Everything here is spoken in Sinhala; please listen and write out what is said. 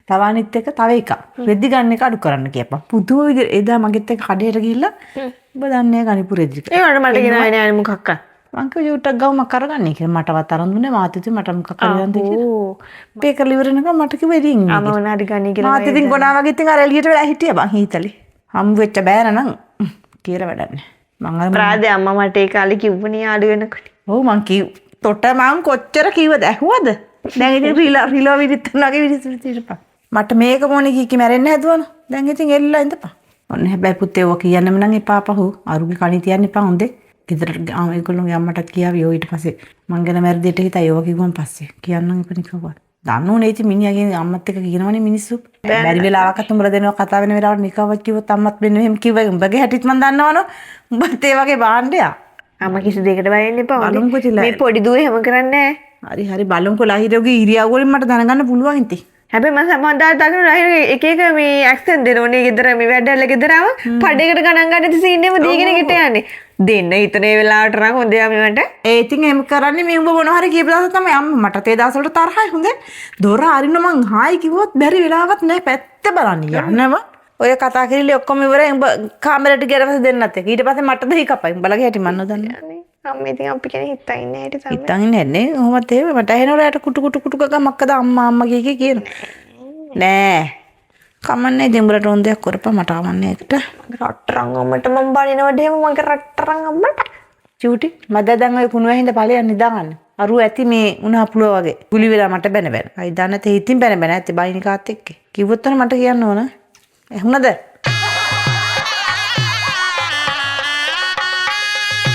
තව අනිත් එක තව එකක්. රෙදි ගන්න එක අඩු කරන්න කියපන්. පුදුම විදිහට එදා මගෙත් එක්ක කඩේට ගිහිල්ලා ඔබ දන්නේ ගනිපු රෙදි. ඒ වල මට ගෙනාවේ නෑ මොකක්ද? මං කිව්වා යුටක් ගාව මක් කරගන්නේ කියලා. මටවත් අරන් දුන්නේ මාත් ඉතින් මට මොකක් කරගන්නද කියලා. පේ කරලා ඉවර වෙනකම් මට කිව්වා ඉතින් අම උනාට ගන්නේ කියලා. මාත් ඉතින් ගොනා වගේ ඉතින් අර එළියට වෙලා හිටියා බං හීතලේ. හම් වෙච්ච බෑන නම් කියලා වැඩක් නෑ. මං අර ප්‍රාදේ අම්මා මට ඒ කාලේ කිව්වනේ ආඩු වෙනකොට. ඔව් මං කිව් තොට මං කොච්චර කිව්වද ඇහුවද? දැන් ඉතින් රිලෝ විදිහටනගේ විදිහට මට මේක මොනේ කීකි මැරෙන්න හැදුවන. දැන් ඉතින් එල්ලලා ඉඳපන්. ඔන්න හැබැයි පුතේ ඔක කියන්නෙම නම් එපා පහු. අරුගේ කණි තියන්න එපා හොඳේ. ගෙදර ඒගොල්ලෝගේ අම්මට කියාවි ඔය ඊට පස්සේ මං ගැන මැරදිට හිතයි ඔය කිව්වන් පස්සේ කියන්නම් එපා නිකවවා. දන්නෝනේ ඉතින් මිනිහාගේ අම්මත් එක්ක කියනවනේ මිනිස්සු. බැරි වෙලාවකත් උඹලා දෙනවා කතා වෙන වෙලාවට නිකවවත් කිව්වොත් අම්මත් මෙන්න මෙහෙම කිව්වා. උඹගේ හැටිත් මං දන්නවනෝ. උඹත් ඒ වගේ බාණ්ඩයක්. අම්මා කිසි දෙයකට බය වෙන්න එපා. බලමුකෝ තියලා. මේ පොඩි දුවේ හැම කරන්නේ හරි හරි බලමුකෝ ලහිරෝගේ ඉරියව් වලින් මට දැනගන්න පුළුවන් ඉතින්. හැබැයි මම සමහරවිට දකින්න ලහිර එක එක මේ ඇක්සන්ට් දෙනෝනේ ගෙදර මේ වැඩවල ගෙදරව පඩේකට ගණන් ගන්න ඉතින් සීන් එකම දීගෙන ගෙට යන්නේ. දෙන්න හිතන ඒ වෙලාවට නම් හොඳයි මට. ඒ ඉතින් එහෙම කරන්නේ මේ උඹ මොනවා හරි කියපු දවස තමයි අම්මා මට තේ දවස් වලට තරහයි හොඳේ. දොර අරින්න මං හායි කිව්වොත් බැරි වෙලාවක් නෑ පැත්ත බලන්න යන්නව. ඔය කතා කිරිලි ඔක්කොම ඉවරයි. උඹ කාමරේට ගියට පස්සේ දෙන්නත් එක්ක. ඊට පස්සේ මට දෙහි කපයි. උඹලගේ හැටි මන් නොදන්නේ. අම්මා ඉතින් අපි කෙනෙක් හිතා ඉන්නේ හැටි තමයි. හිතන් ඉන්නේ නේ. කොහොමද ඒ මට ඇහෙනවලට කුටු කුටු කුටු ගග මක්කද අම්මා අම්මා කිය කියනවා. නෑ. කමන්නේ ඉතින් උඹලට ඕන දෙයක් කරපන් මට ආවන්නේ ඒකට. රට්ටරන් අම්මට මම බනිනවද එහෙම මගේ රට්ටරන් අම්මට. චූටි මද දැන් ඔය කුණුව හින්දා ඵලයන් නිදාගන්න. අරුව ඇති මේ උණා පුලුව වගේ. ගුලි වෙලා මට බැන බැන. අයි දන්නතේ හිතින් බැන බැන ඇති බයිනිකාත් එක්ක. කිව්වොත් මට කියන්න ඕන. ඇහුණද?